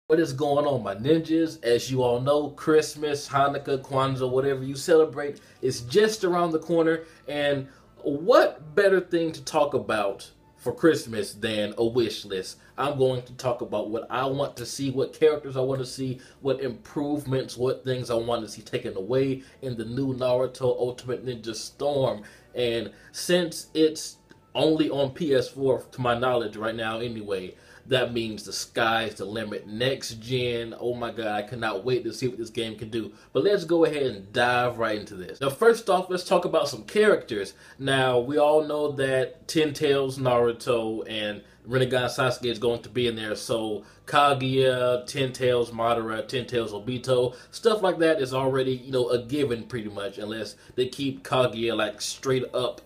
What is going on, my ninjas? As you all know, Christmas, Hanukkah, Kwanzaa, whatever you celebrate, is just around the corner. And what better thing to talk about for Christmas than a wish list? I'm going to talk about what I want to see, what characters I want to see, what improvements, what things I want to see taken away in the new Naruto Ultimate Ninja Storm. And since it's only on PS4, to my knowledge right now anyway, that means the sky's the limit. Next gen, oh my god, I cannot wait to see what this game can do. But let's go ahead and dive right into this. Now, first off, let's talk about some characters. Now, we all know that Ten Tails Naruto and Rinnegan Sasuke is going to be in there. So, Kaguya, Ten Tails Madara, Ten Tails Obito, stuff like that is already, a given pretty much. Unless they keep Kaguya like straight up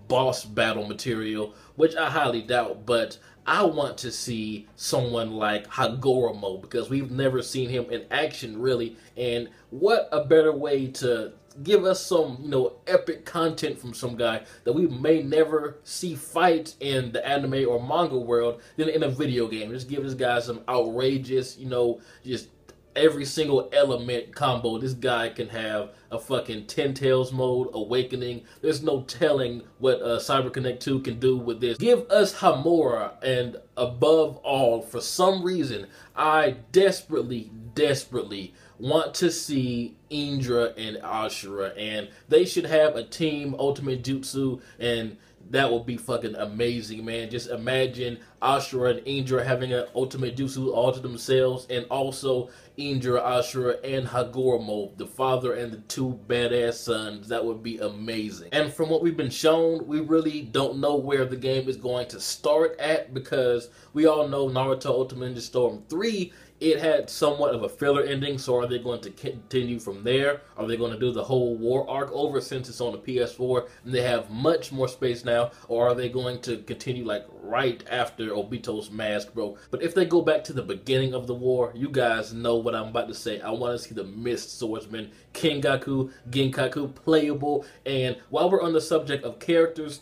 boss battle material, which I highly doubt. But I want to see someone like Hagoromo because we've never seen him in action really, and what a better way to give us some, epic content from some guy that we may never see fight in the anime or manga world than in a video game. Just give this guy some outrageous, just every single element combo. This guy can have a fucking Ten Tails mode, Awakening. There's no telling what Cyber Connect 2 can do with this. Give us Hamura, and above all, for some reason, I desperately want to see Indra and Ashura, and they should have a team Ultimate Jutsu, and that would be fucking amazing, man. Just imagine Ashura and Indra having an Ultimate Jutsu all to themselves, and also Indra, Ashura, and Hagoromo, the father and the two badass sons. That would be amazing. And from what we've been shown, we really don't know where the game is going to start at, because we all know Naruto Ultimate Ninja Storm 3, it had somewhat of a filler ending. So are they going to continue from there? Are they going to do the whole war arc over since it's on the PS4 and they have much more space now? Or are they going to continue like right after Obito's mask broke? But if they go back to the beginning of the war, you guys know what I'm about to say. I want to see the Mist Swordsman, Kengaku, Genkaku playable. And while we're on the subject of characters,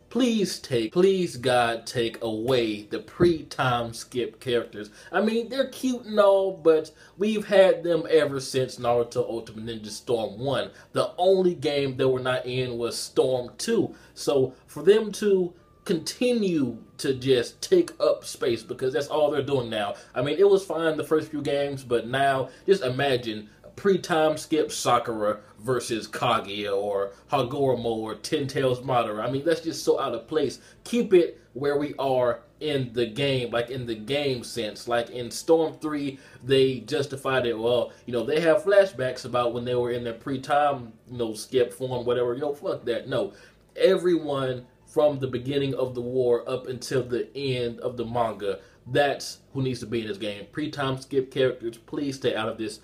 please God, take away the pre-time skip characters. I mean, they're cute and all, but we've had them ever since Naruto Ultimate Ninja Storm 1. The only game they were not in was Storm 2. So for them to continue to just take up space, because that's all they're doing now. I mean, it was fine the first few games, but now just imagine pre-time skip Sakura versus Kaguya or Hagoromo or Ten Tails Madara. I mean, that's just so out of place. Keep it where we are in the game, like in the game sense. Like in Storm 3, they justified it, well, they have flashbacks about when they were in their pre-time, skip form, whatever. Fuck that. No. Everyone from the beginning of the war up until the end of the manga, that's who needs to be in this game. Pre-time skip characters, please stay out of this.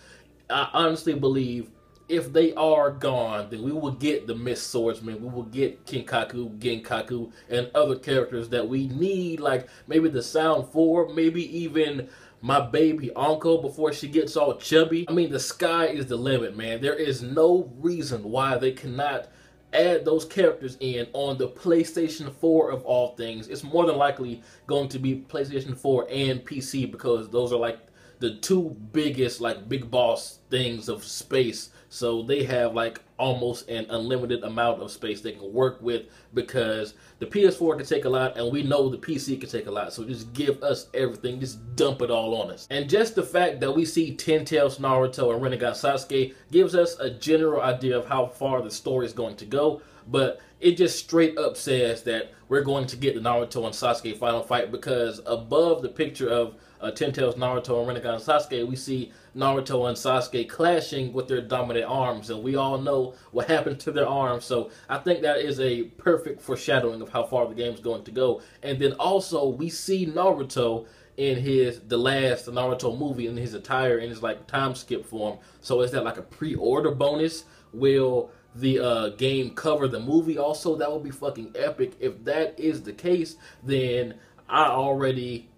I honestly believe if they are gone, then we will get the Mist Swordsman, we will get Kenkaku, Genkaku, and other characters that we need, like maybe the Sound 4, maybe even my baby uncle before she gets all chubby. I mean, the sky is the limit, man. There is no reason why they cannot add those characters in on the PlayStation 4 of all things. It's more than likely going to be PlayStation 4 and PC, because those are like the two biggest like big boss things of space. So they have like almost an unlimited amount of space they can work with, because the PS4 can take a lot and we know the PC can take a lot. So just give us everything, just dump it all on us. And just the fact that we see Ten Tails Naruto and Rinnegan Sasuke gives us a general idea of how far the story is going to go. But it just straight up says that we're going to get the Naruto and Sasuke final fight, because above the picture of Ten Tails Naruto and Rinnegan Sasuke, we see Naruto and Sasuke clashing with their dominant arms, and we all know what happened to their arms. So I think that is a perfect foreshadowing of how far the game is going to go. And then also we see Naruto in the last Naruto movie in his attire, in his like time skip form. So is that like a pre-order bonus? Will the game cover the movie also? That would be fucking epic. If that is the case, then I already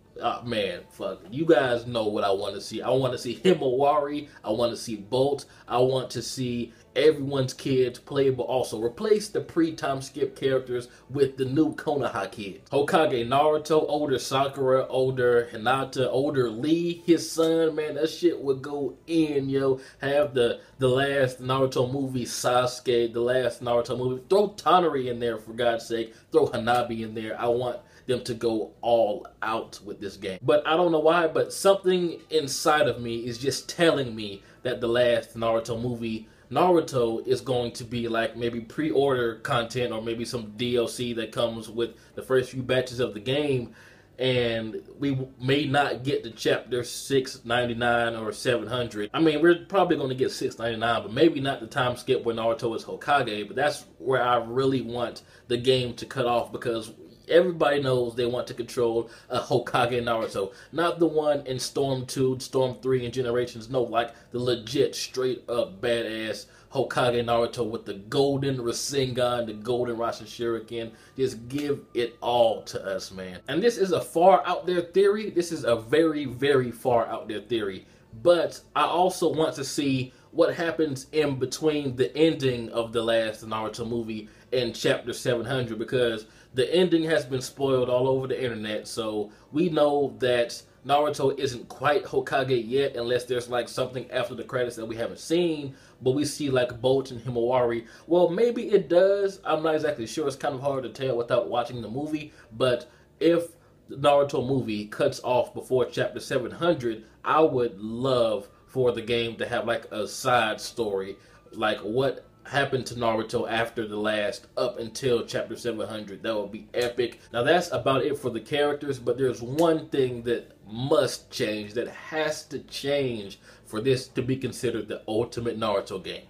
Man, fuck. You guys know what I want to see. I want to see Himawari. I want to see Bolt. I want to see everyone's kids playable. Also, replace the pre-time skip characters with the new Konoha kids. Hokage Naruto, older Sakura, older Hinata, older Lee, his son. Man, that shit would go in, yo. Have the last Naruto movie Sasuke, the last Naruto movie. Throw Tanari in there, for God's sake. Throw Hanabi in there. I want them to go all out with this game. But I don't know why, but something inside of me is just telling me that the last Naruto movie, Naruto, is going to be like maybe pre-order content or maybe some DLC that comes with the first few batches of the game, and we may not get to chapter 699 or 700. I mean, we're probably going to get 699, but maybe not the time skip where Naruto is Hokage, but that's where I really want the game to cut off, because everybody knows they want to control a Hokage Naruto. Not the one in Storm 2, Storm 3, and Generations. No, like the legit, straight up, badass Hokage Naruto with the golden Rasengan, the golden Rasen Shuriken. Just give it all to us, man. And this is a far out there theory. This is a very, very far out there theory. But I also want to see what happens in between the ending of the last Naruto movie and chapter 700, because the ending has been spoiled all over the internet. So we know that Naruto isn't quite Hokage yet, unless there's like something after the credits that we haven't seen. But we see like Bolt and Himawari. Well, maybe it does. I'm not exactly sure. It's kind of hard to tell without watching the movie. But if the Naruto movie cuts off before chapter 700, I would love for the game to have like a side story, like what happened to Naruto after the last up until chapter 700. That would be epic. Now that's about it for the characters, but there's one thing that must change, that has to change for this to be considered the ultimate Naruto game.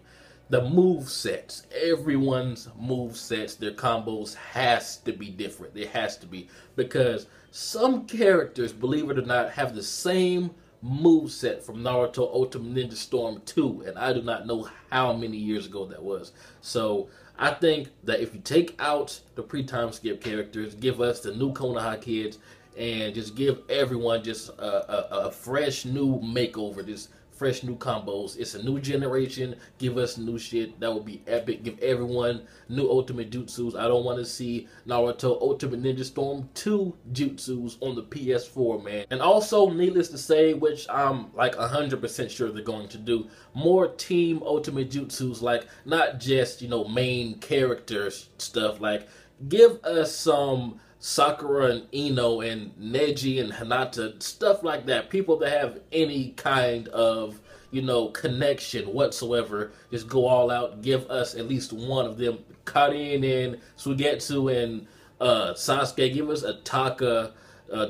The move sets, everyone's move sets, their combos has to be different. It has to be, because some characters, believe it or not, have the same moveset from Naruto Ultimate Ninja Storm 2, and I do not know how many years ago that was. So I think that if you take out the pre-time skip characters, give us the new Konoha kids, and just give everyone just a fresh new makeover, this fresh new combos. It's a new generation. Give us new shit. That would be epic. Give everyone new ultimate jutsus. I don't want to see Naruto Ultimate Ninja Storm 2 jutsus on the PS4, man. And also, needless to say, which I'm like 100% sure they're going to do, more team ultimate jutsus, like not just, you know, main character stuff. Like, give us some Sakura and Ino and Neji and Hinata, stuff like that. People that have any kind of, you know, connection whatsoever. Just go all out. Give us at least one of them. Karin and Suigetsu and Sasuke. Give us a Taka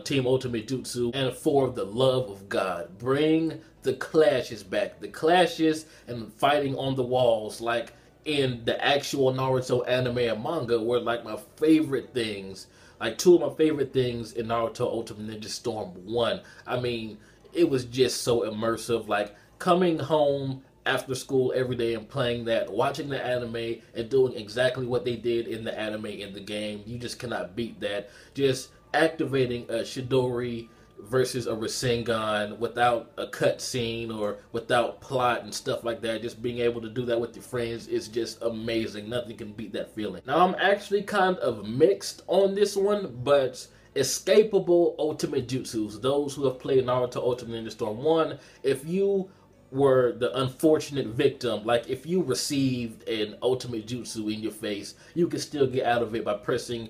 Team Ultimate Jutsu. And for the love of God, bring the clashes back. The clashes and fighting on the walls, like in the actual Naruto anime and manga, were like my favorite things. Like two of my favorite things in Naruto Ultimate Ninja Storm 1. I mean, it was just so immersive. Like coming home after school every day and playing that, watching the anime and doing exactly what they did in the anime in the game. You just cannot beat that. Just activating a Chidori versus a Rasengan without a cutscene or without plot and stuff like that. Just being able to do that with your friends is just amazing. Nothing can beat that feeling. Now, I'm actually kind of mixed on this one, but escapable ultimate jutsus, those who have played Naruto Ultimate Ninja Storm 1, if you were the unfortunate victim, like if you received an ultimate jutsu in your face, you can still get out of it by pressing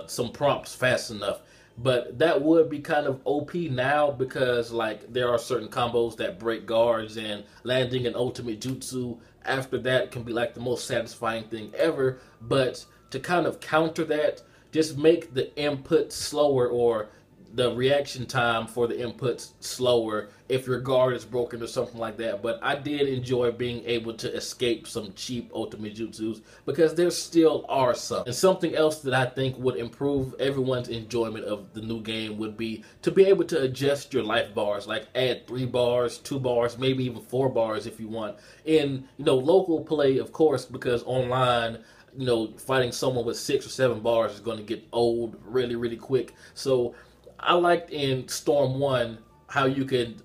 some prompts fast enough. But that would be kind of OP now, because like there are certain combos that break guards, and landing an ultimate jutsu after that can be like the most satisfying thing ever. But to kind of counter that, just make the input slower, or the reaction time for the inputs slower if your guard is broken or something like that. But I did enjoy being able to escape some cheap ultimate jutsus, because there still are some. And something else that I think would improve everyone's enjoyment of the new game would be to be able to adjust your life bars, like add 3 bars, 2 bars, maybe even 4 bars if you want. In, you know, local play, of course, because online, you know, fighting someone with 6 or 7 bars is going to get old really, really quick. So I liked in Storm 1 how you could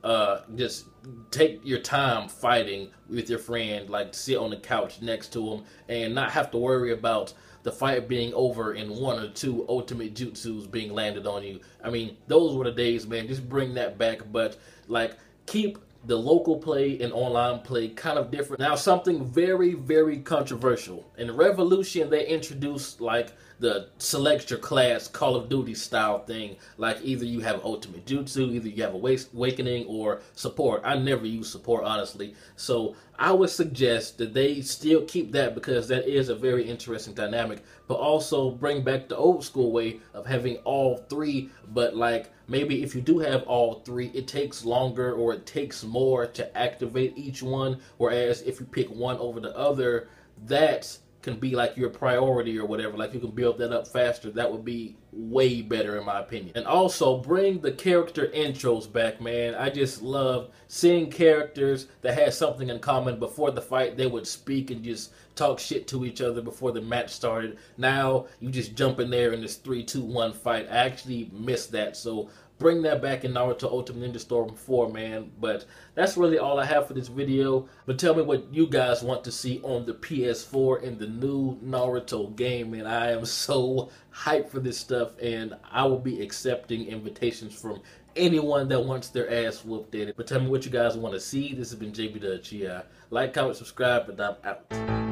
just take your time fighting with your friend, like sit on the couch next to him and not have to worry about the fight being over in one or two ultimate jutsus being landed on you. I mean, those were the days, man. Just bring that back, but like keep the local play and online play kind of different. Now, something very, very controversial. In Revolution, they introduced like the select your class Call of Duty style thing. Like either you have ultimate jutsu, either you have awakening or support. I never use support, honestly. So I would suggest that they still keep that because that is a very interesting dynamic, but also bring back the old school way of having all three, but like maybe if you do have all three, it takes longer or it takes more to activate each one, whereas if you pick one over the other, that can be like your priority or whatever. Like you can build that up faster. That would be way better in my opinion. And also bring the character intros back, man. I just love seeing characters that had something in common. Before the fight, they would speak and just talk shit to each other before the match started. Now you just jump in there in this 3-2-1 fight. I actually miss that. So bring that back in Naruto Ultimate Ninja Storm 4, man. But that's really all I have for this video. But tell me what you guys want to see on the PS4 in the new Naruto game. And I am so hyped for this stuff. And I will be accepting invitations from anyone that wants their ass whooped in it. But tell me what you guys want to see. This has been jbDAuchiha. Like, comment, subscribe, and I'm out.